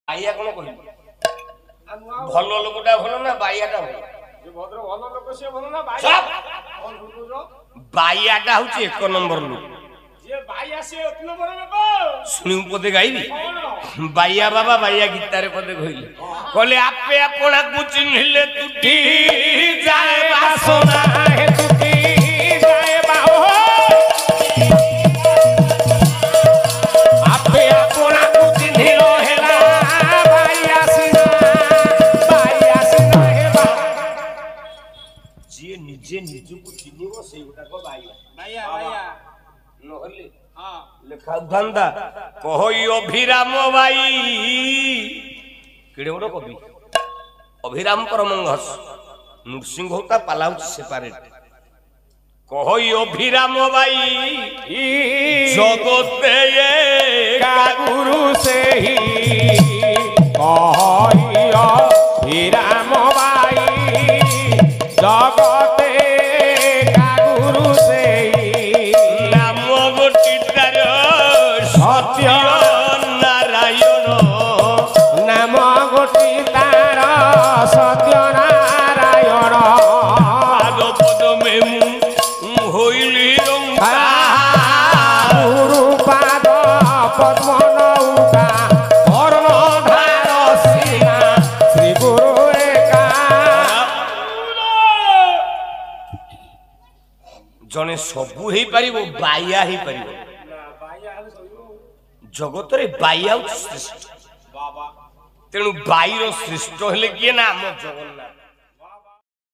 बाइया कौन कह भल लोकटा भल ना बाइयाटा भल बाइयाटा हूँ एक नंबर लोक शुणी पदे गाइबी बाइया बाबा बाइया गीतार पदे कहले कहले आपे अपना को चिन्हले तुटी जाए बासना हे तुटी जाए बाहो आपे अपना को चिन्हलो हेला बाइया सिना हेबा जे निजे निजु को चिन्हिबो सेई गोटा को बाइया बाइया बाइया नहले हां लेखा धंदा कहई अभिराम बाई केडे गोटो कवि अभिराम परमंगस नृसिंह होता पालाउ सेपरेट कहई अभिराम बाई जगते का गुरु से ही कहई अभिराम बाई जगते का गुरु से नाम गोटी सत्य नारायण नाम गोटी तार सत्य नारायण पाद पद में होइली गुरु पाद पद्म नौका कर्णधार सीना श्री गुरु एका जने सबु हेई परिबो बाइया हेई परिबो जगत रे बाइया श्रेष्ठ तेणु बाईर श्रेष्ठ हेले किए ना आम जगन्नाथ।